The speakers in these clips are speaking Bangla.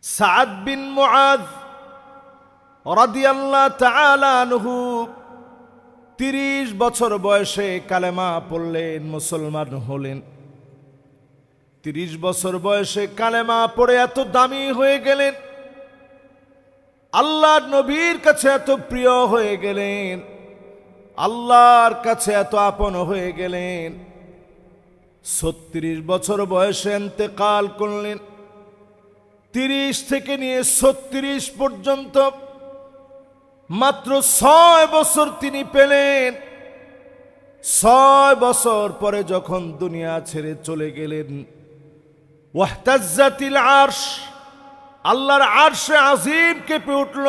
সাদ বিন মুআজ রাদিয়াল্লাহু তাআলা আনহু ৩০ বছর বয়সে কালেমা পড়লেন, মুসলমান হলেন। ৩০ বছর বয়সে কালেমা পড়ে এত দামি হয়ে গেলেন, আল্লাহর নবীর কাছে এত প্রিয় হয়ে গেলেন, আল্লাহর কাছে এত আপন হয়ে গেলেন। ৩৬ বছর বয়সে ইন্তেকাল করলেন। ৩০ থেকে নিয়ে ৩৬ পর্যন্ত মাত্র ৬ বছর তিনি পেলেন। ৬ বছর পরে যখন দুনিয়া ছেড়ে চলে গেলেন, ওয়াহতাজ্জাতিল আরশ, আল্লাহর আরশে আজিম কেঁপে উঠল।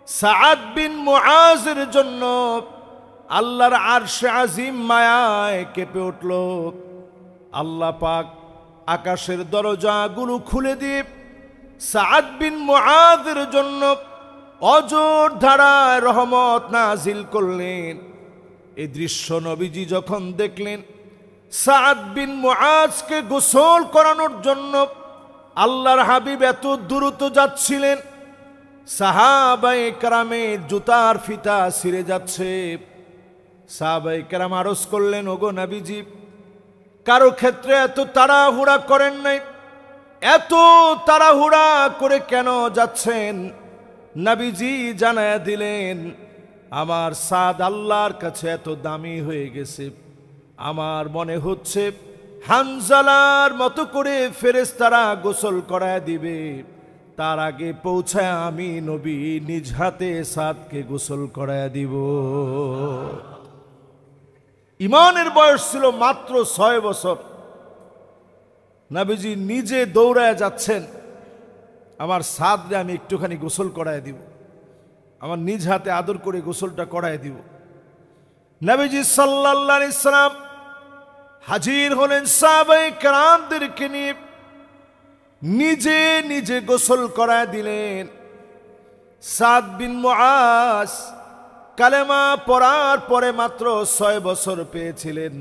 সাদ বিন মুআজের জন্য আল্লাহর আরশে আজিম মায়ায় কেঁপে উঠল। আল্লাহ পাক আকাশের দরজাগুলো খুলে দিয়ে সাদ বিন মুআজের জন্য অজর ধারায় রহমত নাজিল করলেন। এই দৃশ্য নবীজি যখন দেখলেন, সাদ বিন মুআজকে গোসল করানোর জন্য আল্লাহর হাবিব এত দ্রুত যাচ্ছিলেন, সাহাবায়ে কেরামের জুতার ফিতা ছিঁড়ে যাচ্ছে। সাহাবায়ে কেরাম আরজ করলেন, ওগো নবীজি, কারো ক্ষেত্রে এত তাড়াহুড়া করেন নাই, এত তাড়াহুড়া করে কেন যাচ্ছেন? নবীজি জানায়া দিলেন, আমার সাদ আল্লাহর কাছে এত দামি হয়ে গেছে, আমার মনে হচ্ছে হানজালার মতো করে ফেরেশতারা গোসল করায় দিবে, তার আগে পৌঁছায় আমি নবী নিজ হাতে সাদকে গোসল করায় দিব। ইমানের বয়স ছিল মাত্র ৬ বছর। নবীজি নিজে দৌড়ায় যাচ্ছেন, আমার সাদরে আমি একটুখানি গোসল করায় দিব, আমার নিজ হাতে আদর করে গোসলটা করায় দিব। নবীজি সাল্লাল্লাহু আলাইহি সাল্লাম হাজির হলেন সাহাবায়ে কেরামদেরকে নিয়ে, নিজে নিজে গোসল করায় দিলেন। সাদ বিন মুআজ কালেমা পড়ার পরে মাত্র ৬ বছর পেয়েছিলেন,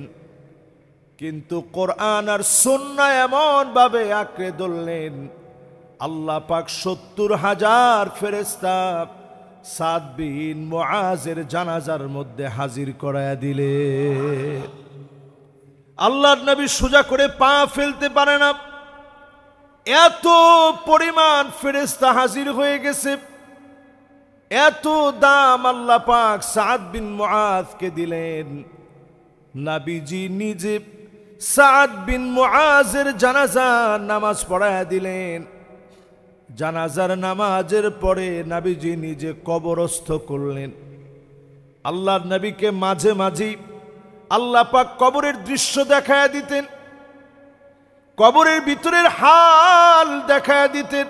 কিন্তু কোরআন আর সুন্নাহ এমন ভাবে আঁকড়ে ধরলেন, আল্লাহ পাক ৭০,০০০ ফেরেশতা সাদ বিন মুআজের জানাজার মধ্যে হাজির করায়া দিলে। আল্লাহর নবী সোজা করে পা ফেলতে পারে না, এত পরিমাণ ফেরেশতা হাজির হয়ে গেছে। এত দাম আল্লাহ পাক সাদ বিন মুআজকে দিলেন। নবীজি নিজে সাদ বিন মুআজের জানাজার নামাজ পড়ায়া দিলেন। জানাজার নামাজের পরে নবীজি নিজে কবরস্থ করলেন। আল্লাহর নবীকে মাঝে মাঝে আল্লাহ পাক কবরের দৃশ্য দেখায়া দিতেন, কবরের ভিতরের হাল দেখায়া দিতেন।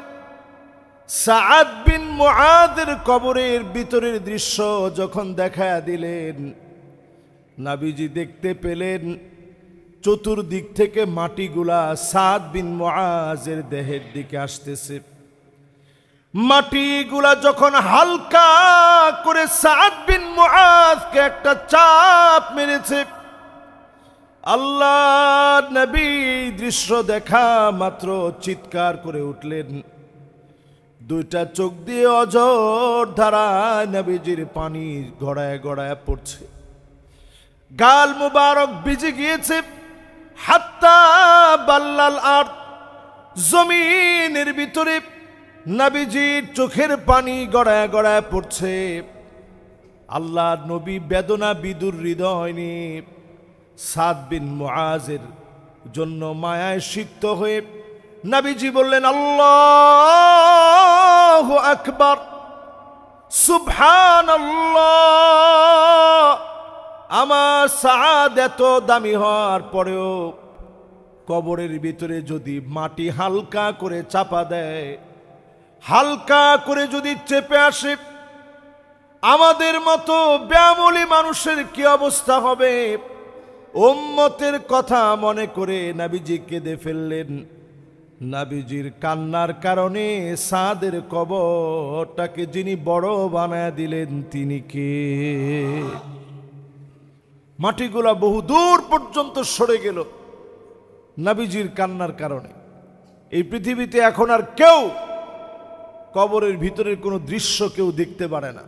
সাদ বিন মুআজের কবরের ভিতরের দৃশ্য যখন দেখায়া দিলেন, নবীজি দেখতে পেলেন চতুর্দিক থেকে মাটিগুলা সাদ বিন মুআজের দেহের দিকে আসতেছে। মাটিগুলা যখন হালকা করে সাদ বিন মুআজকে একটা চাপ মেরেছে, আল্লাহর নবী দৃশ্য দেখা মাত্র চিৎকার করে উঠলেন। দুইটা চোখ দিয়ে অঝর ধারায় নবীজির পানি গড়ায় গড়ায় পড়ছে, গাল মুবারক ভিজে গিয়েছে। হাত্তা বাল্লাল আরদ, জমিনের ভিতরে নবীজির চোখের পানি গড়ায় গড়ায় পড়ছে। আল্লাহর নবী বেদনা বিদুর হৃদয় নিয়ে সাদ বিন মুআজের জন্য মায়ায় সিক্ত হয়ে নবীজি বললেন, আল্লাহু আকবার, সুবহানাল্লাহ। আমার সাদ এত দামি হওয়ার পরেও কবরের ভিতরে যদি মাটি হালকা করে চাপা দেয়, হালকা করে যদি চেপে আসে, আমাদের মতো ব্যামলি মানুষের কি অবস্থা হবে? উম্মতের কথা মনে করে নবীজি কেঁদে ফেললেন। নবীজির কান্নার কারণে সাদের কবরটাকে যিনি বড় বানায় দিলেন তিনি কে? মাটিগুলা বহু দূর পর্যন্ত সরে গেল নবীজির কান্নার কারণে। এই পৃথিবীতে এখন আর কেউ কবরের ভিতরের কোনো দৃশ্য কেউ দেখতে পারে না।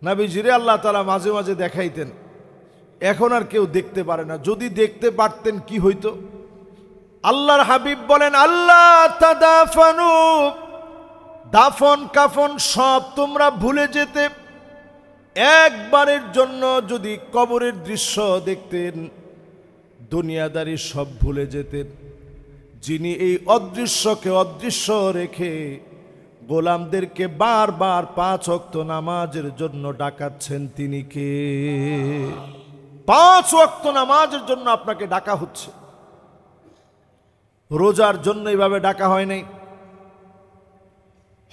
নবীজিরে আল্লাহ তাআলা মাঝে মাঝে দেখাইতেন, এখন আর কেউ দেখতে পারে না। যদি দেখতে পারতেন কি হইতো? আল্লাহর হাবিব বলেন, আল্লাহ তাদাফানু, দাফন কাফন সব তোমরা ভুলে যেতে। একবারের জন্য যদি কবরের দৃশ্য দেখতেন, দুনিয়াদারি সব ভুলে যেতেন। যিনি এই অদৃশ্যকে অদৃশ্য রেখে গোলামদেরকে বারবার 5 ওয়াক্ত নামাজের জন্য ডাকাচ্ছেন, তিনি কে? 5 ওয়াক্ত নামাজের জন্য আপনাকে ডাকা হচ্ছে। রোজার জন্য এইভাবে ডাকা হয় নাই,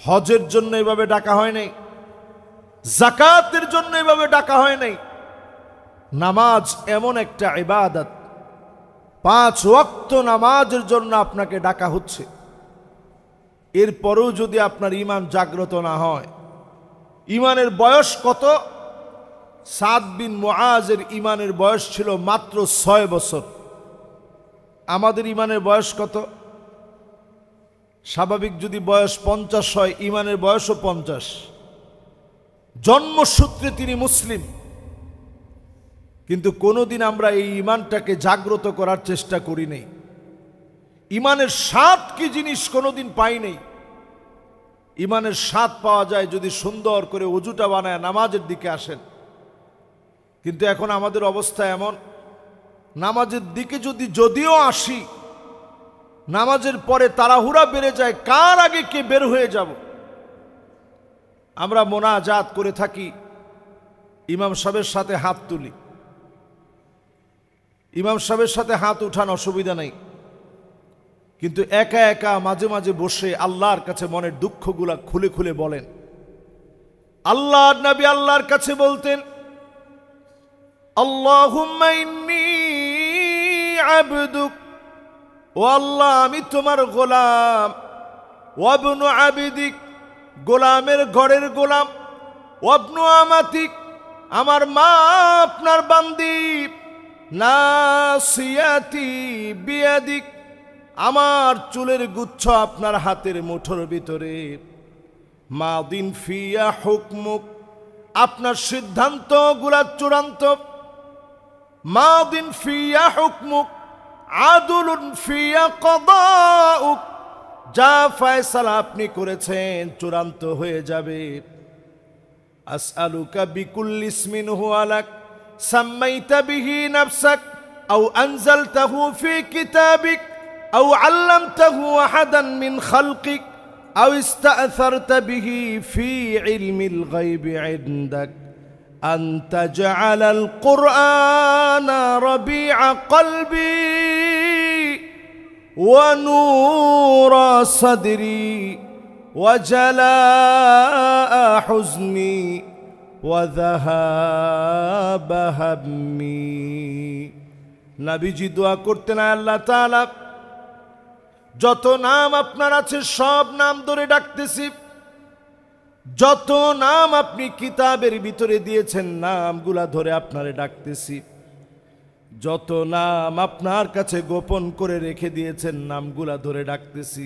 হজের জন্য এইভাবে ডাকা হয় নাই, যাকাতের জন্য এইভাবে ডাকা হয় নাই। নামাজ এমন একটা ইবাদত, 5 ওয়াক্ত নামাজের জন্য আপনাকে ডাকা হচ্ছে। এরপরেও যদি আপনার ঈমান জাগ্রত না হয়, ঈমানের বয়স কত? সাদ বিন মুআজের ঈমানের বয়স ছিল মাত্র 6 বছর। আমাদের ঈমানের বয়স কত? স্বাভাবিক যদি বয়স 50 হয়, ঈমানের বয়সও 50। জন্মসূত্রে তিনি মুসলিম, কিন্তু কোনোদিন আমরা এই ঈমানটাকে জাগ্রত করার চেষ্টা করি নাই। ঈমানের স্বাদ কি জিনিস কোনোদিন পাই নাই। ঈমানের স্বাদ পাওয়া যায় যদি সুন্দর করে ওযুটা বানায় নামাজের দিকে আসেন। কিন্তু এখন আমাদের অবস্থা এমন, নামাজের দিকে যদিও আসি, নামাজের পরে তাড়াহুড়া বেড়ে যায়, কার আগে কে বের হয়ে যাব। আমরা মোনাজাত করে থাকি, ইমাম সাহেবের সাথে হাত তুলি। ইমাম সাহেবের সাথে হাত উঠান অসুবিধা নেই, কিন্তু একা একা মাঝে মাঝে বসে আল্লাহর কাছে মনের দুঃখগুলা খুলে খুলে বলেন। আল্লাহর নবী আল্লাহর কাছে বলতেন, আল্লাহুম্মা ইন্নী আবদুক, ও আল্লাহ আমি তোমার গোলাম, ওয়াবনু আবিদিক, গোলামের ঘরের গোলাম, ওয়াবনু আমাতিক, আমার মা আপনার বান্দি, নাসিয়াতি বিয়াদিক, আমার চুলের গুচ্ছ আপনার হাতের মুঠোর ভিতরে, মাদিন ফিয়া হুকমুক, আপনার সিদ্ধান্ত গুলা চূড়ান্ত, মাদিন ফিয়া হুকমুক, আদলুন ফিয়া কদাউক, যা ফয়সালা আপনি করেছেন চূড়ান্ত হয়ে যাবে। আসআলুকা বিকুল্লি ইসমিন হুয়া লাক সাম্মাইতা বিহি নাফসাক আও আনজালতাহু ফি কিতাবিক আও আল্লামতাহু আহাদান মিন খালকিক আও ইস্তাআসারতা বিহি ফি ইলমিল গায়বি ইনদাক আন তাজআলাল কুরআনা রাবিআ কলবি ওয়া নূরা সাদরি ওয়া জালাআ হুজনি ওয়া যাহাবা হাম্মি। নবীজি দোয়া করতেন, আল্লাহ তাআলা যত নাম আপনার আছে সব নাম ধরে ডাকতেছি, যত নাম আপনি কিতাবের ভিতরে দিয়েছেন নামগুলা ধরে আপনারে ডাকতেছি, যত নাম আপনার কাছে গোপন করে রেখে দিয়েছেন নামগুলা ধরে ডাকতেছি,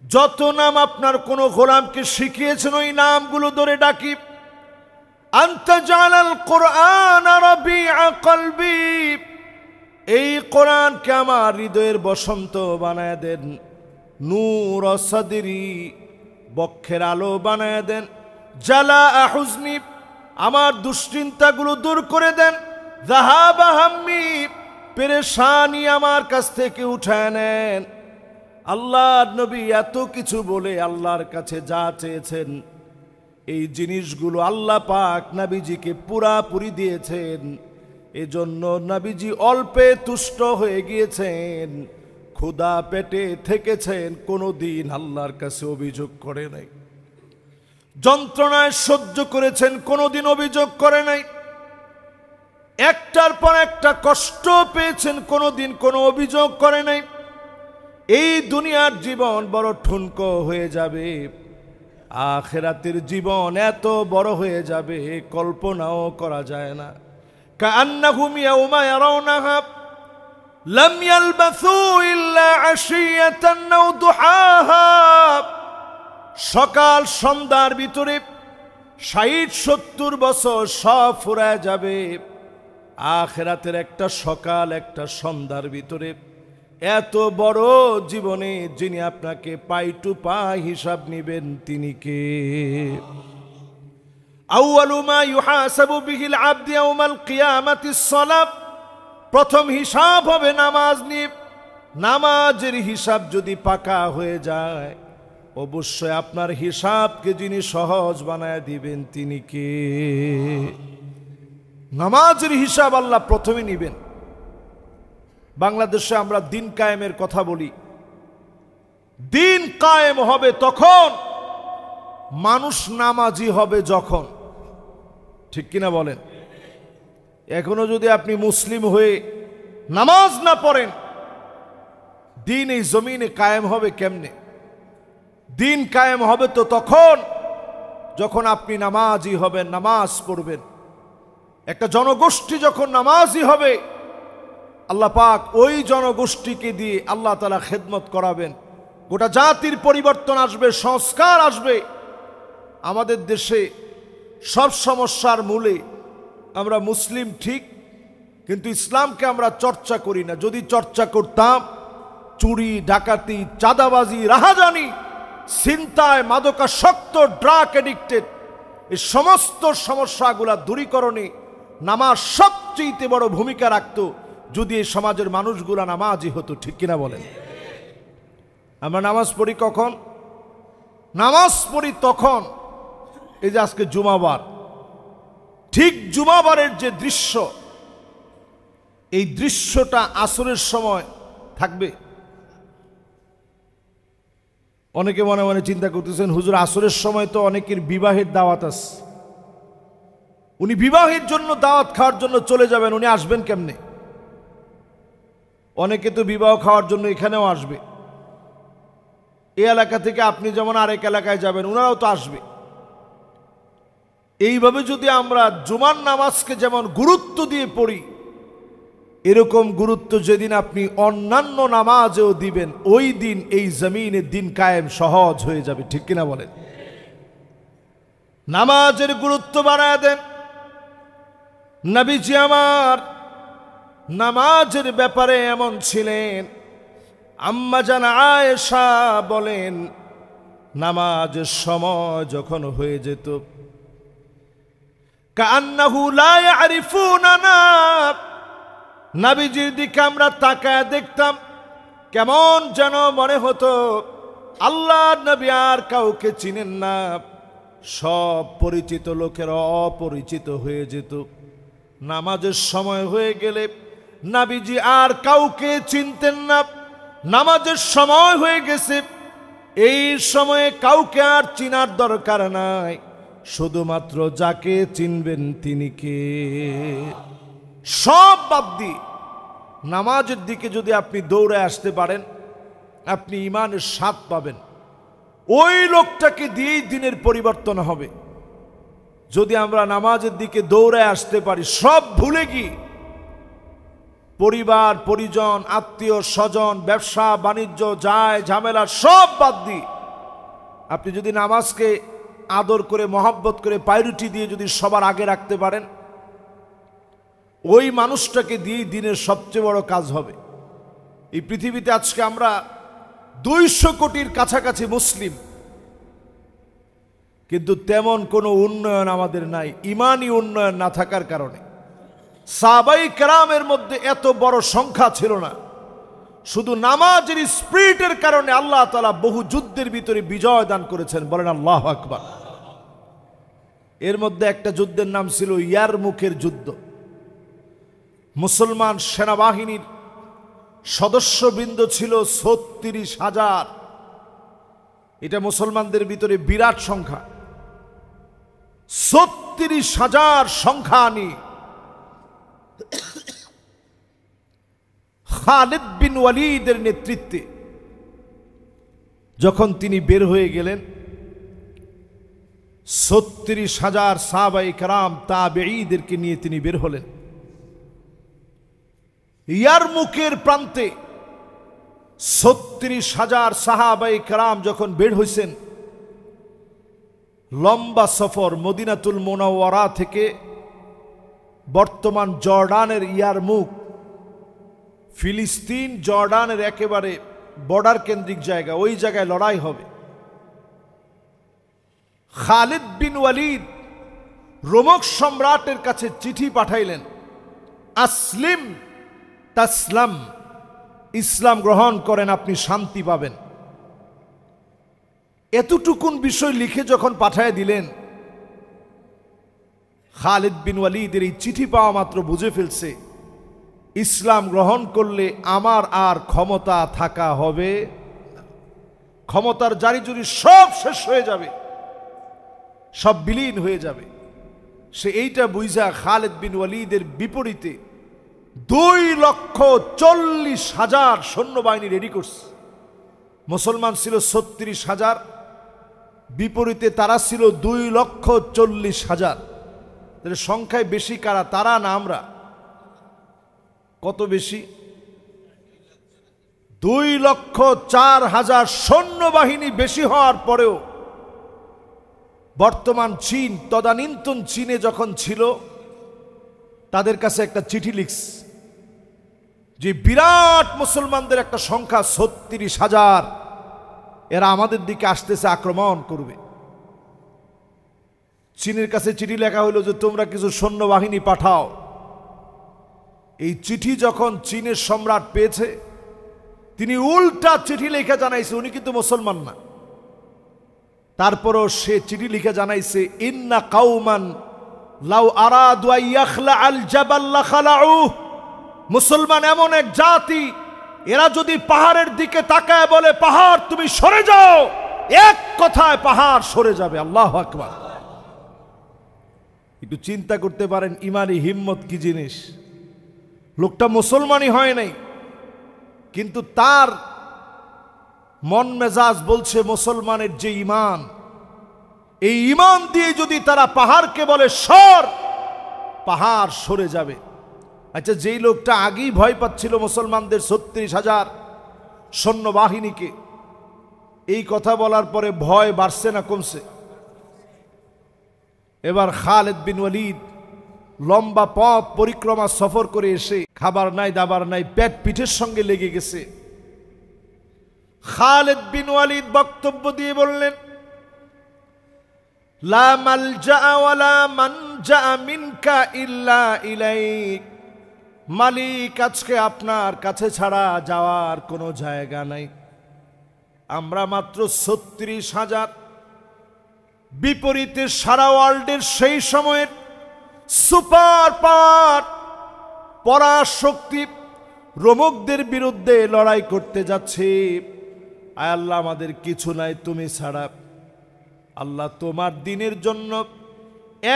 যত নাম আপনার কোন গোলামকে শিখিয়েছেন ওই নামগুলো ধরে ডাকি। আনতা জালাল কুরআন রাবিআ কলবি, এই কোরআনকে আমার হৃদয়ের বসন্ত বানায় দেন, নূর সাদরি, বক্ষের আলো বানায় দেন, জালাআ হুজনি, আমার দুশ্চিন্তাগুলো দূর করে দেন, যাহাবা হাম্মি, পেরেশানি আমার কাছ থেকে উঠায় নেন। আল্লাহর নবী এত কিছু বলে আল্লাহর কাছে যা চেয়েছেন এই জিনিসগুলো আল্লাহ পাক নবীজিকে পুরাপুরি দিয়েছেন। এজন্য নবীজি অল্পে তুষ্ট হয়ে গিয়েছেন, ক্ষুধা পেটে থেকেছেন, কোনোদিন আল্লাহর কাছে অভিযোগ করে নাই। যন্ত্রণায় সহ্য করেছেন, কোনোদিন অভিযোগ করে নাই। একটার পর একটা কষ্ট পেয়েছেন, কোনোদিন কোনো অভিযোগ করে নাই। এই দুনিয়ার জীবন বড় ঠুনকো হয়ে যাবে, আখিরাতের জীবন এত বড় হয়ে যাবে কল্পনাও করা যায় না। কাআন্নাহুম ইয়াওমা ইয়ারাউনাহা লাম ইয়ালবাসু ইল্লা আশিয়াতান আও দুহাহা, সকাল সন্ধ্যার ভিতরে 60-70 বছর সব ফুরায় যাবে। আখিরাতের একটা সকাল একটা সন্ধ্যার ভিতরে এত বড় জীবনে যিনি আপনাকে পাই টু পাই হিসাব নেবেন তিনি কে? আউয়ালু মা ইউহাসাবু বিহিল আবদু ইয়াউমাল কিয়ামাতিস সালাত, প্রথম হিসাব হবে নামাজ নিয়ে। নামাজের হিসাব যদি পাকা হয়ে যায় অবশ্যই আপনার হিসাবকে যিনি সহজ বানায় দিবেন তিনি কে? নামাজের হিসাব আল্লাহ প্রথমে নিবেন। বাংলাদেশে আমরা দিন কায়েমের কথা বলি, দিন কায়েম হবে তখন মানুষ নামাজি হবে যখন, ঠিক কিনা বলেন? এখনো যদি আপনি মুসলিম হয়ে নামাজ না পড়েন, দিন এই জমিনে কায়েম হবে কেমনে? দিন কায়েম হবে তো তখন যখন আপনি নামাজি হবেন, নামাজ পড়বেন। একটা জনগোষ্ঠী যখন নামাজি হবে আল্লাহ পাক ওই জনগোষ্ঠীকে দিয়ে আল্লাহ তাআলা খেদমত করাবেন। গোটা জাতির পরিবর্তন আসবে, সংস্কার আসবে। আমাদের দেশে সব সমস্যার মূলে আমরা মুসলিম ঠিক, কিন্তু ইসলামকে আমরা চর্চা করি না। যদি চর্চা করতাম, চুরি ডাকাতি চাঁদাবাজি রাহাজানি ছিনতাই মাদকাসক্ত ড্রাগ এডিক্টেড এই সমস্ত সমস্যাগুলা দূরীকরণে নামাজ সবচেয়ে বড় ভূমিকা রাখত যদি এই সমাজের মানুষগুলা নামাজি হতো, ঠিক কিনা বলেন? আমরা নামাজ পড়ি কখন? নামাজ পড়ি তখন এই যে আজকে জুমাবার, ঠিক জুমাবারের যে দৃশ্য, এই দৃশ্যটা আসরের সময় থাকবে। অনেকে মনে মনে চিন্তা করতেছেন, হুজুর আসরের সময় তো অনেকের বিবাহের দাওয়াত আছে, উনি বিবাহের জন্য দাওয়াত খাওয়ার জন্য চলে যাবেন, উনি আসবেন কেমনে? অনেকে তো বিবাহ খাওয়ার জন্য এখানেও আসবে। এই এলাকা থেকে আপনি যেমন আরেক এলাকায় যাবেন, ওনারাও তো আসবে। এইভাবে যদি আমরা জুমার নামাজকে যেমন গুরুত্ব দিয়ে পড়ি, এরকম গুরুত্ব যেদিন আপনি অন্যান্য নামাজেও দিবেন, ওই দিন এই জমিনের দিন কায়েম সহজ হয়ে যাবে, ঠিক কিনা বলেন? নামাজের গুরুত্ব বাড়ায় দেন। নবীজি আমার নামাজের ব্যাপারে এমন ছিলেন, আম্মা জান আয়েশা বলেন, নামাজের সময় যখন হয়ে যেত কান্নাহু লা ইয়ারিফুনানা, নবীজির দিকে আমরা তাকায় দেখতাম কেমন যেন মনে হতো আল্লাহর নবী আর কাউকে চিনেন না, সব পরিচিত লোকেরা অপরিচিত হয়ে যেত। নামাজের সময় হয়ে গেলে নবীজি আর কাউকে চিনতেন না। নামাজের সময় হয়ে গেছে, এই সময়ে কাউকে আর চিনার দরকার নাই, শুধুমাত্র যাকে চিনবেন তিনি কে। সব বাদ দিয়ে নামাজের দিকে যদি আপনি দৌড়ে আসতে পারেন, আপনি ইমানের স্বাদ পাবেন। ওই লোকটাকে দিয়েই দিনের পরিবর্তন হবে। যদি আমরা নামাজের দিকে দৌড়ে আসতে পারি, সব ভুলে গিয়ে পরিবার পরিজন আত্মীয় স্বজন ব্যবসা বাণিজ্য যায় ঝামেলা সব বাদ দিয়ে আপনি যদি নামাজকে আদর করে মহব্বত করে প্রায়োরিটি দিয়ে যদি সবার আগে রাখতে পারেন, ওই মানুষটাকে দিয়েই দিনের সবচেয়ে বড় কাজ হবে। এই পৃথিবীতে আজকে আমরা 200 কোটির কাছাকাছি মুসলিম, কিন্তু তেমন কোনো উন্নয়ন আমাদের নাই, ইমানি উন্নয়ন না থাকার কারণে। সাহাবায়ে কেরামের মধ্যে এত বড় সংখ্যা ছিল না, শুধু নামাজের স্পিরিটের কারণে আল্লাহ তাআলা বহু যুদ্ধের ভিতরে বিজয় দান করেছেন। বলেন আল্লাহু আকবার। এর মধ্যে একটা যুদ্ধের নাম ছিল ইয়ারমুকের যুদ্ধ। মুসলমান সেনাবাহিনীর সদস্যবৃন্দ ছিল 36,000। এটা মুসলমানদের ভিতরে বিরাট সংখ্যা। 36,000 সংখ্যা নিয়ে খালিদ বিন ওয়ালিদের নেতৃত্বে যখন তিনি বের হয়ে গেলেন, 36,000 সাহাবায়ে কেরাম তাবেঈদেরকে নিয়ে তিনি বের হলেন। ইয়ারমুকের প্রান্তে 36,000 সাহাবায়ে কেরাম যখন বের হয়েছেন, লম্বা সফর মদিনাতুল মুনাওয়ারা থেকে বর্তমান জর্ডানের ইয়ারমুক, ফিলিস্তিন জর্ডানের একেবারে বর্ডার কেন্দ্রিক জায়গা, ওই জায়গায় লড়াই হবে। খালিদ বিন ওয়ালিদ রোমক সম্রাটের কাছে চিঠি পাঠাইলেন, আসলিম তাসলাম, ইসলাম গ্রহণ করেন আপনি শান্তি পাবেন। এতটুকুন বিষয় লিখে যখন পাঠায় দিলেন, খালিদ বিন ওয়ালিদের এই চিঠি পাওয়া মাত্র বুঝে ফেলছে ইসলাম গ্রহণ করলে আমার আর ক্ষমতা থাকা হবে, ক্ষমতার জারি জুরি সব শেষ হয়ে যাবে, সব বিলীন হয়ে যাবে। সে এইটা বুঝা খালিদ বিন ওয়ালিদের বিপরীতে 2,40,000 সৈন্যবাহিনী রেডি করছে। মুসলমান ছিল 36,000, বিপরীতে তারা ছিল 2,40,000। তাহলে সংখ্যায় বেশি কারা, তারা না আমরা? কত বেশি? 2,04,000 সৈন্যবাহিনী বেশি হওয়ার পরেও বর্তমান চীন, তদানীন্তন চীনে যখন ছিল, তাদের কাছে একটা চিঠি লিখছে যে বিরাট মুসলমানদের একটা সংখ্যা 36,000, এরা আমাদের দিকে আসতেছে, আক্রমণ করবে। চীনের কাছে চিঠি লেখা হলো যে তোমরা কিছু সৈন্যবাহিনী পাঠাও। এই চিঠি যখন চীনের সম্রাট পেয়েছে, তিনি উল্টা চিঠি লিখে জানাইছে, উনি কিন্তু মুসলমান না, তারপরও সে চিঠি লিখে জানাইছে ইন্না কাউমান লাউ আরাদু আইয়াখলা আল জাবাল লাখালাউ, মুসলমান এমন এক জাতি, এরা যদি পাহাড়ের দিকে তাকায় বলে পাহাড় তুমি সরে যাও, এক কথায় পাহাড় সরে যাবে। আল্লাহু আকবার। একটু চিন্তা করতে পারেন ইমানি হিম্মত কি জিনিস। লোকটা মুসলমানই হয় নাই, কিন্তু তার মন মেজাজ বলছে মুসলমানের যে ঈমান, এই ঈমান দিয়ে যদি তারা পাহাড়কে বলে সর, পাহাড় সরে যাবে। আচ্ছা, যেই লোকটা আগেই ভয় পাচ্ছিল মুসলমানদের 36,000 সৈন্যবাহিনীকে, এই কথা বলার পরে ভয় বাড়ছে না কমছে? এবার খালিদ বিন ওয়ালিদ লম্বা পথ পরিক্রমা সফর করে এসে খাবার নাই দাবার নাই, পেট পিঠের সঙ্গে লেগে গেছে। খালিদ বিন ওয়ালিদ বক্তব্য দিয়ে বললেন, লা মালজা ওয়ালা মানজা মিনকা ইল্লা ইলাইক, মালিক আজকে আপনার কাছে ছাড়া যাওয়ার কোনো জায়গা নাই। আমরা মাত্র 36,000, বিপরীতে সারা ওয়ার্ল্ডের সেই সময়ের সুপার পাওয়ার পরাশক্তি রোমকদের বিরুদ্ধে লড়াই করতে যাচ্ছে। আয় আল্লাহ, আমাদের কিছু নাই তুমি ছাড়া। আল্লাহ, তোমার দিনের জন্য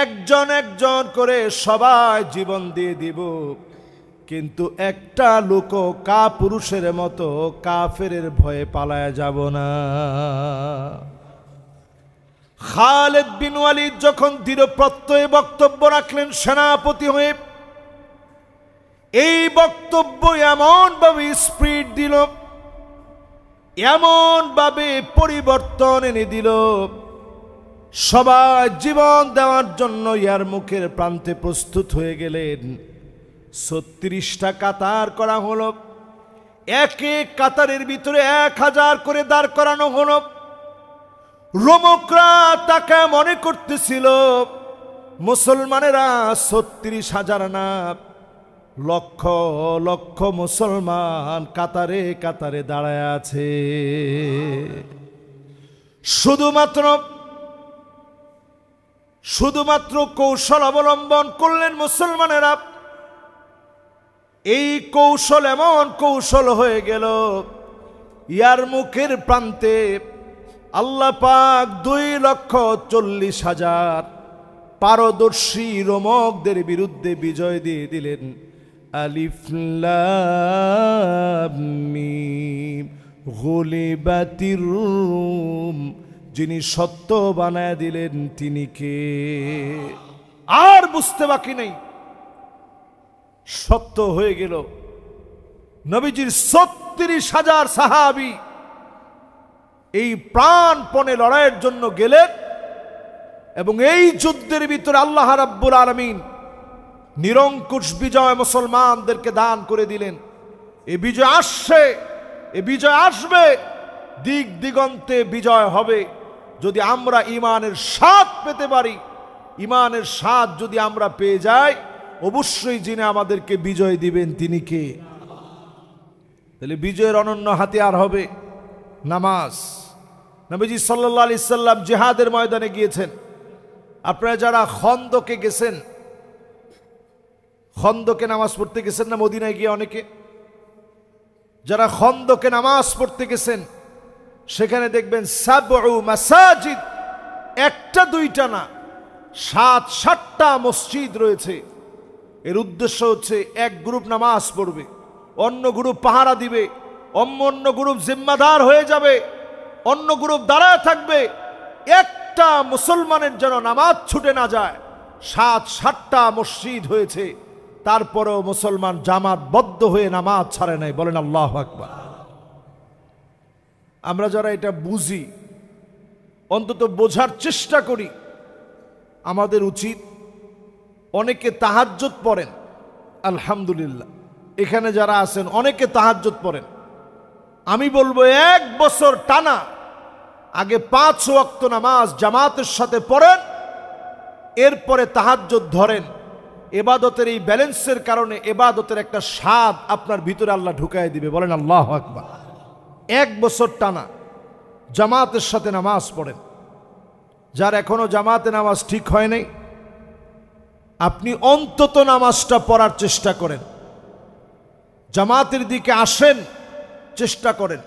একজন একজন করে সবাই জীবন দিয়ে দিব, কিন্তু একটা লোক কাপুরুষের মতো কাফেরের ভয়ে পালায়া যাব না। খালিদ বিন ওয়ালিদ যখন দৃঢ় প্রত্যয়ে বক্তব্য রাখলেন সেনাপতি হয়ে, এই বক্তব্য এমন ভাবে স্পিড দিল, এমন ভাবে পরিবর্তন এনে দিল, সবাই জীবন দেওয়ার জন্য ইয়ারমুকের প্রান্তে প্রস্তুত হয়ে গেলেন। 36টা কাতার করা হলো, এক এক কাতারের ভিতরে 1000 করে দাঁড় করানো হলো। রোমকরা তাকে মনে করতেছিল মুসলমানেরা 36,000 না, লক্ষ লক্ষ মুসলমান কাতারে কাতারে দাঁড়ায় আছে। শুধুমাত্র কৌশল অবলম্বন করলেন মুসলমানেরা। এই কৌশল এমন কৌশল হয়ে গেল, ইয়ারমুকের প্রান্তে আল্লাহ পাক 2,40,000 পারদর্শী রোমকদের বিরুদ্ধে বিজয় দিয়ে দিলেন। আলিফ লাম মিম গুলিবাতির রুম, যিনি সত্য বানায় দিলেন তিনি কে? আর বুঝতে বাকি নেই, সত্য হয়ে গেল। নবীজির 36,000 সাহাবী এই প্রাণপণে লড়াইয়ের জন্য গেলেন, এবং এই যুদ্ধের ভিতরে আল্লাহ রাব্বুল আলামিন নিরঙ্কুশ বিজয় মুসলমানদেরকে দান করে দিলেন। এই বিজয় আসছে, এই বিজয় আসবে, দিক দিগন্তে বিজয় হবে যদি আমরা ঈমানের স্বাদ পেতে পারি। ঈমানের স্বাদ যদি আমরা পেয়ে যাই, অবশ্যই যিনি আমাদেরকে বিজয় দিবেন তিনি কে? তাহলে বিজয়ের অনন্য হাতিয়ার হবে নামাজ। নবীজি সাল্লাল্লাহু আলাইহি সাল্লাম জিহাদের ময়দানে গিয়েছেন। আপনারা যারা খন্দকে গেছেন, খন্দকে নামাজ পড়তে গেছেন না মদিনায় গিয়ে? অনেকে যারা খন্দকে নামাজ পড়তে গেছেন, সেখানে দেখবেন সাবউ মাসাজিদ, একটা দুইটা না, 7-7টা মসজিদ রয়েছে। এর উদ্দেশ্য হচ্ছে এক গ্রুপ নামাজ পড়বে, অন্য গ্রুপ পাহারা দিবে, অন্য গ্রুপ জিম্মাদার হয়ে যাবে, অন্য গ্রুপ দাঁড়ায় থাকবে। একটা মুসলমানের যেন নামাজ ছুটে না যায়। 7-7টা মসজিদ হয়েছে, তারপরেও মুসলমান জামাতবদ্ধ হয়ে নামাজ ছাড়ে নাই। বলেন আল্লাহু আকবার। আমরা যারা এটা বুঝি, অন্তত বোঝার চেষ্টা করি, আমাদের উচিত, অনেকে তাহাজ্জুদ পড়েন, আলহামদুলিল্লাহ এখানে যারা আছেন অনেকে তাহাজ্জুদ পড়েন। আমি বলবো 1 বছর টানা আগে 5 ওয়াক্ত নামাজ জামাতের সাথে পড়েন, এরপরে তাহাজ্জুদ ধরেন। ইবাদতের এই ব্যালেন্সের কারণে ইবাদতের একটা স্বাদ আপনার ভিতরে আল্লাহ ঢুকায় দিবে। বলেন আল্লাহু আকবার। 1 বছর টানা জামাতের সাথে নামাজ পড়েন। যার এখনো জামাতে নামাজ ঠিক হয় নাই, আপনি অন্তত নামাজটা পড়ার চেষ্টা করেন, জামাতের দিকে আসেন, চেষ্টা করেন,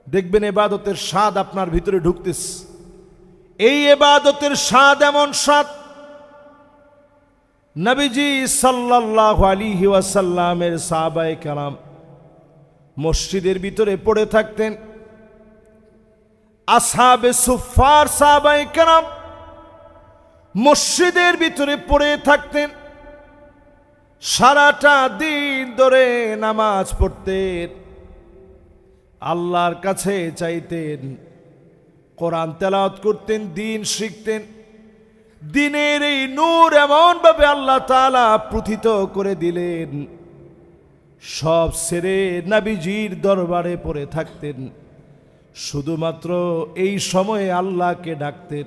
দেখবেন ইবাদতের স্বাদ আপনার ভিতরে ঢুকতেছে। এই ইবাদতের স্বাদ এমন স্বাদ, নবীজি সাল্লাল্লাহু আলাইহি ওয়াসাল্লামের সাহাবায়ে কেরাম মসজিদের ভিতরে পড়ে থাকতেন। আসহাবে সুফফার সাহাবায়ে কেরাম মসজিদের ভিতরে পড়ে থাকতেন, সারাটা দিন ধরে নামাজ পড়তেন, আল্লাহর কাছে চাইতেন, কোরআন তেলাওয়াত করতেন, দিন শিখতেন। দিনের এই নূর এমন ভাবে আল্লাহ তাআলা প্রথিত করে দিলেন, সব ছেড়ে নবীজির দরবারে পড়ে থাকতেন, শুধুমাত্র এই সময়ে আল্লাহকে ডাকতেন।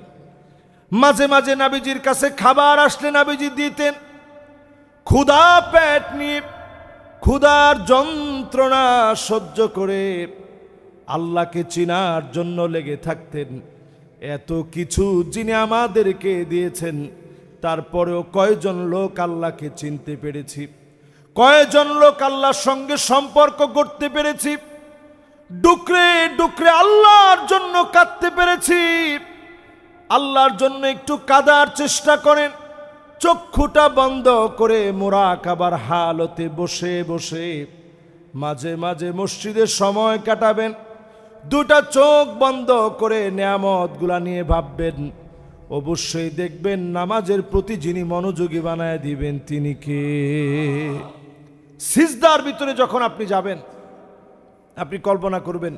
মাঝে মাঝে নবীজির কাছে খাবার আসলে নবীজি দিতেন। ক্ষুধা পেট নিয়ে ক্ষুধার যন্ত্রণা সহ্য করে আল্লাহকে চিনার জন্য লেগে থাকতেন। এত কিছু যিনি আমাদেরকে দিয়েছেন, তারপরেও কয়জন লোক আল্লাহকে চিনতে পেরেছি, কয়জন লোক আল্লাহর সঙ্গে সম্পর্ক করতে পেরেছি, ডুকরে ডুকরে আল্লাহর জন্য কাঁদতে পেরেছি। আল্লাহর জন্য একটু কাঁদার চেষ্টা করেন, চক্ষুটা বন্ধ করে মুরাকাবার হালতে বসে বসে মাঝে মাঝে মসজিদে সময় কাটাবেন। দুটা চোখ বন্ধ করে নেয়ামতগুলা নিয়ে ভাববেন, অবশ্যই দেখবেন নামাজের প্রতি যিনি মনোযোগী বানায় দিবেন তিনি কে। সিজদার ভিতরে যখন আপনি যাবেন, আপনি কল্পনা করবেন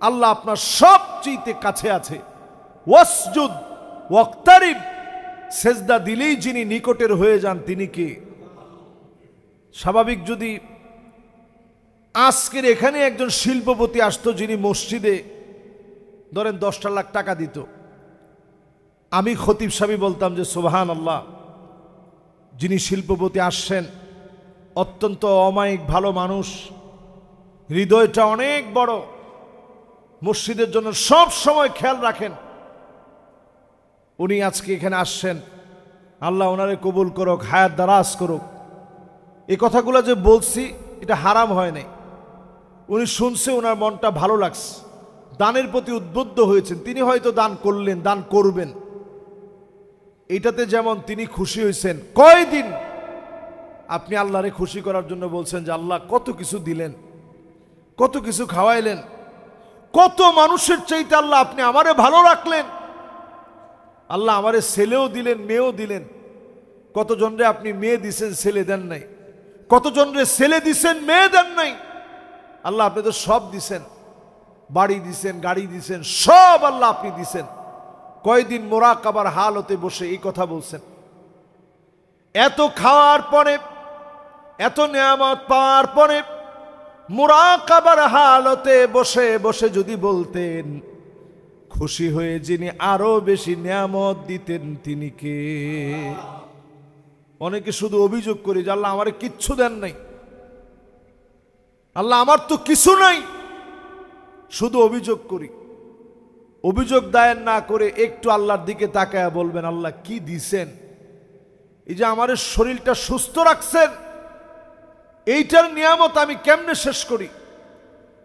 আল্লাহ আপনার সবচেয়ে কাছে আছে। ওয়াসজুদ ওয়াক্তারিব, সেজদা দিলেই যিনি নিকটের হয়ে যান তিনি কে? স্বাভাবিক যদি আজকের এখানে একজন শিল্পপতি আসতো, যিনি মসজিদে ধরেন 10টা লাখ টাকা দিত, আমি খতিব সাহেব বলতাম যে সুবহানাল্লাহ, যিনি শিল্পপতি আসছেন অত্যন্ত অমায়িক ভালো মানুষ, হৃদয়টা অনেক বড়, মসজিদের জন্য সব সময় খেয়াল রাখেন, উনি আজকে এখানে আসছেন, আল্লাহ ওনারে কবুল করুক, হায়াত দারাজ করুক। এই কথাগুলো যে বলছি এটা হারাম হয় নাই, উনি শুনছে, ওনার মনটা ভালো লাগছে, দানের প্রতি উদ্বুদ্ধ হয়েছেন, তিনি হয়তো দান করলেন, দান করবেন, এইটাতে যেমন তিনি খুশি হয়েছেন। কয়দিন আপনি আল্লাহরে খুশি করার জন্য বলছেন যে আল্লাহ কত কিছু দিলেন, কত কিছু খাওয়াইলেন, কত মানুষের চাইতে আল্লাহ আপনি আমারে ভালো রাখলেন, আল্লাহ আমারে ছেলেও দিলেন, মেয়েও দিলেন। কতজনরে আপনি মেয়ে দিছেন, ছেলে দেন নাই, কতজনরে ছেলে দিছেন, মেয়ে দেন নাই। আল্লাহ আপনি তো সব দিছেন, বাড়ি দিছেন, গাড়ি দিছেন, সব আল্লাহ আপনি দিছেন। কয়দিন মুরাকাবার হালতে বসে এই কথা বলছেন। এত খাওয়ার পরে, এত নিয়ামত পাওয়ার পরে মুরাকাবার হালতে বসে বসে যদি বলতেন, খুশি হয়ে যিনি আরো বেশি নিয়ামত দিতেন তিনি কে? অনেকে শুধু অভিযোগ করি যে আল্লাহ আমারে কিচ্ছু দেন নাই, আল্লাহ আমার তো কিছু নাই, শুধু অভিযোগ করি। অভিযোগ দায়ের না করে একটু আল্লাহর দিকে তাকায় বলবেন, আল্লাহ কি দিছেন? এই যে আমার শরীরটা সুস্থ রাখছেন, এইটার নিয়ামত আমি কেমনে শেষ করি?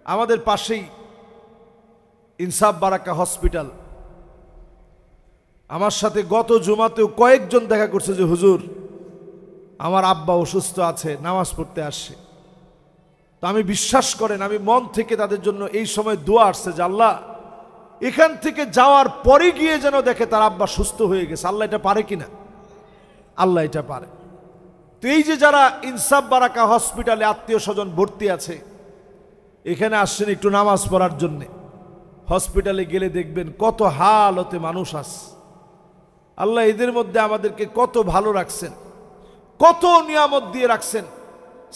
আমাদের পাশেই ইনসাফ বারাকা হসপিটাল। আমার সাথে গত জুমাতেও কয়েকজন দেখা করছে যে হুজুর আমার আব্বা অসুস্থ আছে, নামাজ পড়তে আসছে। তো আমি বিশ্বাস করেন, আমি মন থেকে তাদের জন্য এই সময় দোয়া আসছে যে আল্লাহ এখান থেকে যাওয়ার পরে গিয়ে যেন দেখে তার আব্বা সুস্থ হয়ে গেছে। আল্লাহ এটা পারে কিনা? আল্লাহ এটা পারে। তো এই যে যারা ইনসাফ বারাকা হসপিটালে আত্মীয় স্বজন ভর্তি আছে, এখানে আসছেন একটু নামাজ পড়ার জন্যে, হসপিটালে গেলে দেখবেন কত হালতে মানুষ আছে। আল্লাহ এদের মধ্যে আমাদেরকে কত ভালো রাখছেন, কত নিয়ামত দিয়ে রাখছেন।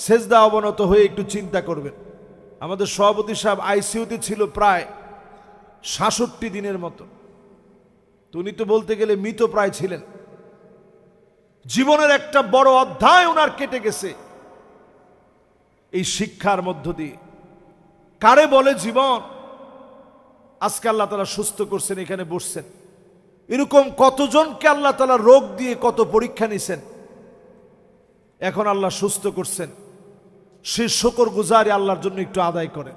সেজদা অবনত হয়ে একটু চিন্তা করবেন। আমাদের সভাপতি সাহেব আইসিইউতে ছিল প্রায় ৬৭ দিনের মতো। উনি তো বলতে গেলে মৃত প্রায় ছিলেন। জীবনের একটা বড় অধ্যায় ওনার কেটে গেছে এই শিক্ষার মধ্য দিয়ে। কারে বলে জীবন? আজকে আল্লাহ তাআলা সুস্থ করছেন, এখানে বসছেন। এরকম কতজনকে আল্লাহ তাআলা রোগ দিয়ে কত পরীক্ষা নিছেন, এখন আল্লাহ সুস্থ করছেন। সে শুকরগুজারি আল্লাহর জন্য একটু আদায় করে।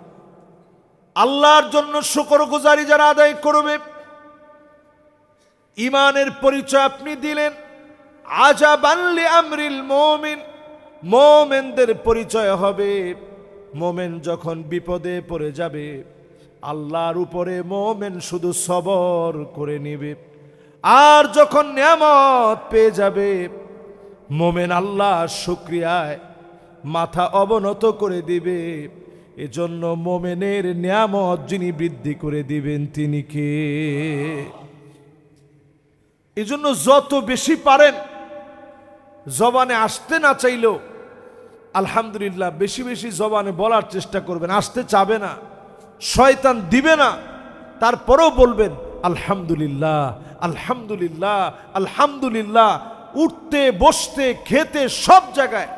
আল্লাহর জন্য শুকরগুজারি যারা আদায় করবে, ইমানের পরিচয় আপনি দিলেন। আজাবান লিআমরিল মুমিন, মুমিনদের পরিচয় হবে মুমিন যখন বিপদে পড়ে যাবে আল্লাহর উপরে মুমিন শুধু সবর করে নেবে, আর যখন নিয়ামত পেয়ে যাবে মুমিন আল্লাহর শুকরিয়ায় মাথা অবনত করে দিবে। এজন্য মুমিনের নিয়ামত যিনি বৃদ্ধি করে দিবেন তিনি কে? এজন্য যত বেশি পারেন জবানে আসতে না চাইলেও আলহামদুলিল্লাহ বেশি বেশি জবানে বলার চেষ্টা করবেন। আসতে চাবে না, শয়তান দিবে না, তারপরেও বলবেন আলহামদুলিল্লাহ আলহামদুলিল্লাহ আলহামদুলিল্লাহ। উঠতে বসতে খেতে সব জায়গায়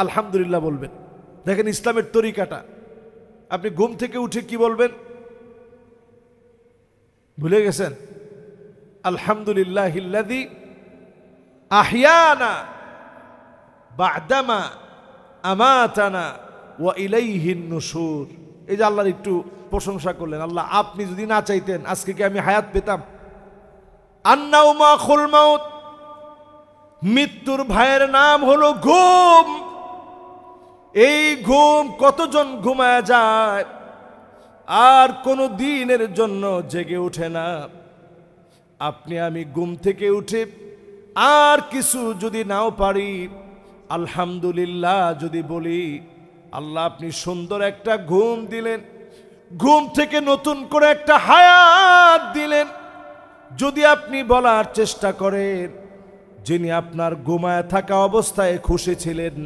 আলহামদুলিল্লাহ বলবেন। দেখেন ইসলামের তরিকাটা। আপনি ঘুম থেকে উঠে কি বলবেন? ভুলে গেছেন? আলহামদুলিল্লাহিল্লাযী আহইয়ানা বা'দামা আমাতানা ওয়া ইলাইহিন নুশুর। এই যে আল্লাহর একটু প্রশংসা করলেন। আল্লাহ আপনি যদি না চাইতেন আজকে কি আমি হায়াত পেতাম? আন্নাউমা খুল মাউত, মৃত্যুর ভাইয়ের নাম হলো ঘুম। এই ঘুম কতজন ঘুমায় যায় আর কোনো দিনের জন্য জেগে ওঠে না। আপনি আমি ঘুম থেকে উঠে আর কিছু যদি নাও পারি আলহামদুলিল্লাহ যদি বলি, আল্লাহ আপনি সুন্দর একটা ঘুম দিলেন, ঘুম থেকে নতুন করে একটা হায়াত দিলেন। যদি আপনি বলার চেষ্টা করেন যিনি আপনার ঘুমায় থাকা অবস্থায় খুশি ছিলেন,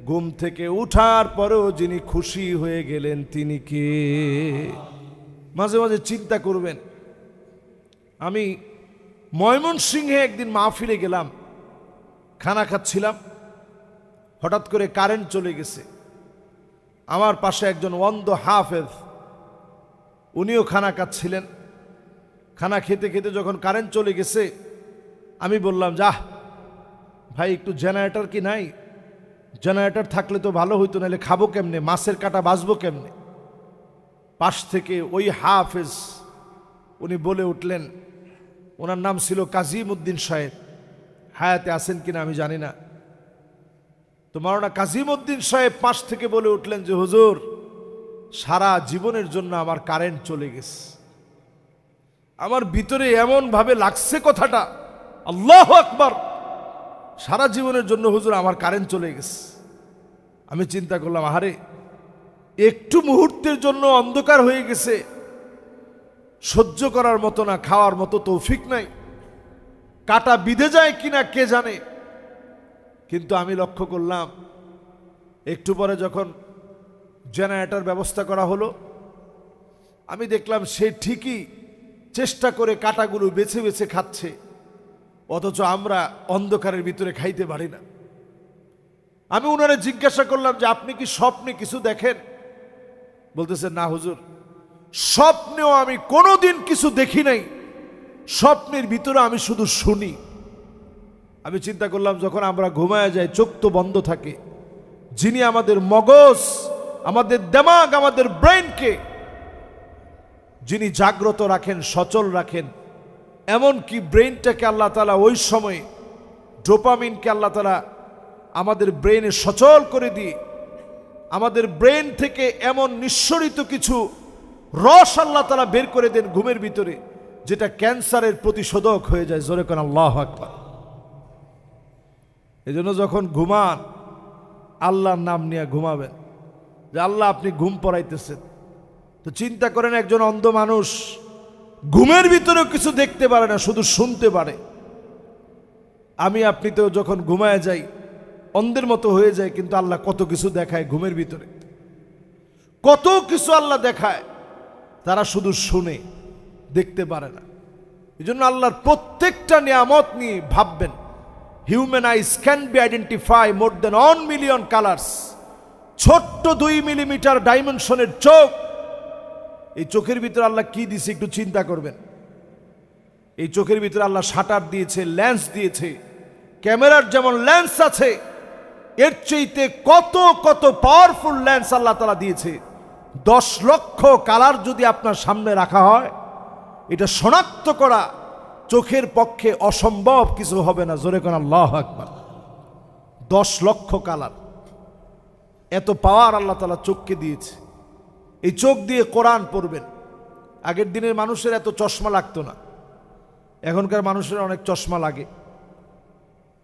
ঘুম থেকে উঠার পরেও যিনি খুশি হয়ে গেলেন তিনি কে? মাঝে মাঝে চিন্তা করবেন। আমি ময়মনসিংহে একদিন মাহফিলে গেলাম, খানা খাচ্ছিলাম, হঠাৎ করে কারেন্ট চলে গেছে। আমার পাশে একজন অন্ধ হাফেজ, উনিও খানা খাচ্ছিলেন। খানা খেতে খেতে যখন কারেন্ট চলে গেছে আমি বললাম, যাহ ভাই একটু জেনারেটর কি নাই? জেনারেটর থাকলে তো ভালো হইতো, নাহলে খাবো কেমনে, মাছের কাটা বাঁচবো কেমনে? পাশ থেকে ওই হাফেজ উনি বলে উঠলেন, ওনার নাম ছিল কাজিম উদ্দিন সাহেব, হায়াতে আছেন কিনা আমি জানি না। তো মাওলানা কাজিম উদ্দিন সাহেব পাশ থেকে বলে উঠলেন যে হুজুর সারা জীবনের জন্য আমার কারেন্ট চলে গেছে। আমার ভিতরে এমন ভাবে লাগছে কথাটা, আল্লাহু আকবার, সারা জীবনের জন্য হুজুর আমার কারেন্ট চলে গেছে। আমি চিন্তা করলাম, আহারে একটু মুহূর্তের জন্য অন্ধকার হয়ে গেছে, সহ্য করার মতো না, খাওয়ার মতো তৌফিক নাই, কাটা বিঁধে যায় কিনা কে জানে। কিন্তু আমি লক্ষ্য করলাম একটু পরে যখন জেনারেটর ব্যবস্থা করা হলো, আমি দেখলাম সে ঠিকই চেষ্টা করে কাটাগুলো বেছে বেছে খাচ্ছে, অথচ আমরা অন্ধকারের ভিতরে খাইতে পারি না। আমি উনারে জিজ্ঞাসা করলাম যে আপনি কি স্বপ্নে কিছু দেখেন? বলতেছে না হুজুর, স্বপ্নেও আমি কোনোদিন কিছু দেখি নাই, স্বপ্নের ভিতরে আমি শুধু শুনি। আমি চিন্তা করলাম যখন আমরা ঘুমায় যাই চোখ তো বন্ধ থাকে, যিনি আমাদের মগজ, আমাদের দিমাগ, আমাদের ব্রেনকে যিনি জাগ্রত রাখেন, সচল রাখেন, এমনকি ব্রেনটাকে আল্লাহ তাআলা ওই সময়ে ডোপামিনকে আল্লাহ তাআলা আমাদের ব্রেনে সচল করে দিয়ে আমাদের ব্রেন থেকে এমন নিঃসরিত কিছু রস আল্লাহ তাআলা বের করে দেন ঘুমের ভিতরে, যেটা ক্যান্সারের প্রতিশোধক হয়ে যায়। জোরে কোন আল্লাহু আকবার। এজন্য যখন ঘুমান আল্লাহর নাম নিয়ে ঘুমাবেন, যে আল্লাহ আপনি ঘুম পড়াইতেছেন। তো চিন্তা করেন একজন অন্ধ মানুষ ঘুমের ভিতরেও কিছু দেখতে পারে না, শুধু শুনতে পারে। আমি আপনি তো যখন ঘুমায় যাই অন্ধের মতো হয়ে যায়, কিন্তু আল্লাহ কত কিছু দেখায় ঘুমের ভিতরে, কত কিছু আল্লাহ দেখায়, তারা শুধু শুনে, দেখতে পারে না। এই জন্য আল্লাহর প্রত্যেকটা নিয়ামত নিয়ে ভাববেন। Human eyes can be identify more than 1 million colours. ছোট্ট 2 মিলিমিটার ডাইমেনশনের চোখ, এই চোখের ভিতরে আল্লাহ কি দিয়েছে একটু চিন্তা করবেন। এই চোখের ভিতরে আল্লাহ শাটার দিয়েছে, লেন্স দিয়েছে। ক্যামেরার যেমন লেন্স আছে, এর চাইতে কত কত পাওয়ারফুল লেন্স আল্লাহ তাআলা দিয়েছে। 10 লক্ষ কালার যদি আপনার সামনে রাখা হয়, এটা শনাক্ত করা চোখের পক্ষে অসম্ভব কিছু হবে না। জোরে কোন আল্লাহু আকবার। 10 লক্ষ কালার, এত পাওয়ার আল্লাহ তাআলা চোখকে দিয়েছে। এই চোখ দিয়ে কোরআন পড়বেন। আগের দিনের মানুষের এত চশমা লাগতো না, এখনকার মানুষের অনেক চশমা লাগে।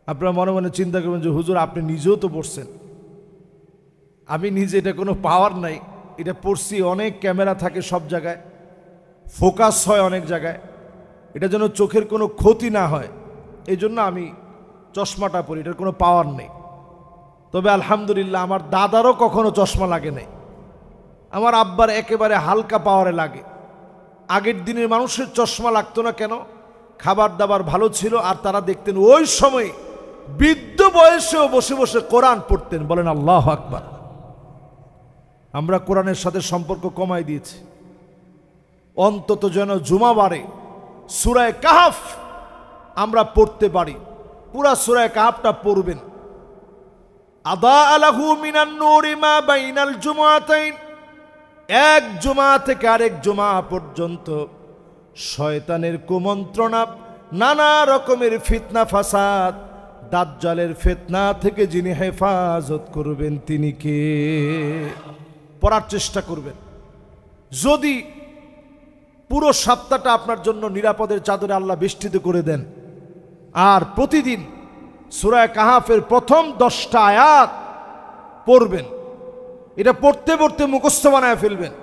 আপনারা মনে মনে চিন্তা করবেন যে হুজুর আপনি নিজেও তো পড়ছেন। আমি নিজে, এটা কোনো পাওয়ার নাই, এটা পড়ছি। অনেক ক্যামেরা থাকে সব জায়গায়, ফোকাস হয় অনেক জায়গায়, এটা যেন চোখের কোনো ক্ষতি না হয়, এই জন্য আমি চশমাটা পরি। এটার কোনো পাওয়ার নেই। তবে আলহামদুলিল্লাহ আমার দাদারও কখনো চশমা লাগে নাই, আমার আব্বার একেবারে হালকা পাওয়ারে লাগে। আগের দিনের মানুষের চশমা লাগতো না কেন? খাবার দাবার ভালো ছিল, আর তারা দেখতেন ওই সময় বৃদ্ধ বয়সেও বসে বসে কোরআন পড়তেন। বলেন আল্লাহু আকবার। আমরা কোরআনের সাথে সম্পর্ক কমাই দিয়েছি। অন্তত যেন জুমাবারে সূরা কাহফ আমরা পড়তে পারি। পুরা সূরা কাহফটা পড়বেন। আদা আলাহু মিনান নূরি মা বাইনাল জুমআতাইন। এক জুমা থেকে আরেক জুমা পর্যন্ত শয়তানের কুমন্ত্রণা, নানা রকমের ফিতনা ফাসাদ, দাজ্জালের ফিতনা থেকে যিনি হেফাজত করবেন তিনি কে? পড়ার চেষ্টা করবেন। যদি পুরো সপ্তাহটা আপনার জন্য নিরাপদের চাদরে আল্লাহ বেষ্টিত করে দেন, আর প্রতিদিন সূরা কাহফের প্রথম 10টা আয়াত পড়বেন, এটা পড়তে পড়তে মুখস্থ বানায় ফেলবেন।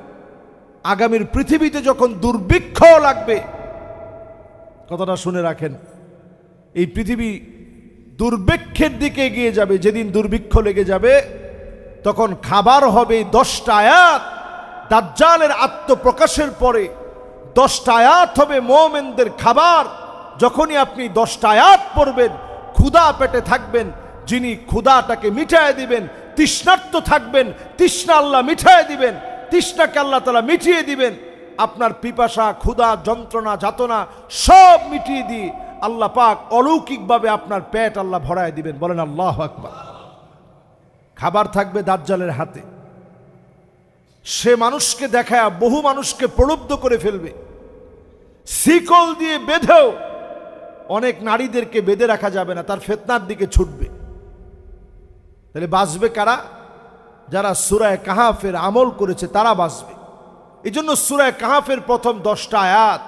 আগামীর পৃথিবীতে যখন দুর্ভিক্ষ লাগবে, কথাটা শুনে রাখেন, এই পৃথিবী দুর্ভিক্ষের দিকে এগিয়ে যাবে। যেদিন দুর্ভিক্ষ লেগে যাবে তখন খাবার হবে 10টা আয়াত। দাজ্জালের আত্মপ্রকাশের পরে 10টা আয়াত হবে মুমিনদের খাবার। যখনই আপনি 10টা আয়াত পড়বেন, ক্ষুধা পেটে থাকবেন, যিনি ক্ষুধাটাকে মিটায় দিবেন, তৃষ্ণার্ত থাকবেন, তৃষ্ণা আল্লাহ মিটায় দিবেন, তৃষ্ণাকে আল্লাহ তাআলা মিটিয়ে দিবেন। আপনার পিপাসা, ক্ষুধা, যন্ত্রণা, যাতনা সব মিটিয়ে দিয়ে আল্লাহ পাক অলৌকিকভাবে আপনার পেট আল্লাহ ভরায় দিবেন। বলেন আল্লাহু আকবার। খাবার থাকবে দাজ্জালের হাতে। সে মানুষকে দেখায় বহু মানুষকে প্রলুব্ধ করে ফেলবে। শিকল দিয়ে বেঁধেও অনেক নারীদেরকে বেঁধে রাখা যাবে না, তার ফিতনার দিকে ছুটবে। তাহলে বাঁচবে কারা? যারা সূরা কাহফের আমল করেছে তারা বাঁচবে। এই জন্য সূরা কাহফের প্রথম 10টা আয়াত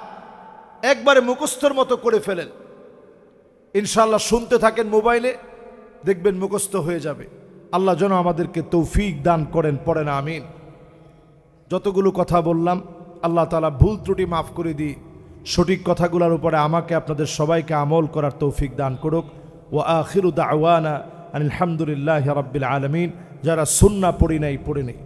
একবারে মুখস্থর মতো করে ফেলেন। ইনশাআল্লাহ শুনতে থাকেন মোবাইলে, দেখবেন মুখস্থ হয়ে যাবে। আল্লাহ যেন আমাদেরকে তৌফিক দান করেন। পড়েন আমিন। যতগুলো কথা বললাম আল্লাহ তাআলা ভুল ত্রুটি মাফ করে দিই, সঠিক কথাগুলোর উপরে আমাকে আপনাদের সবাইকে আমল করার তৌফিক দান করুক। ওয়া আখিরু দাওয়ানা আলহামদুলিল্লাহি রাব্বিল আলামিন। যারা সুন্নাহ পড়ি নাই পড়ে নেই।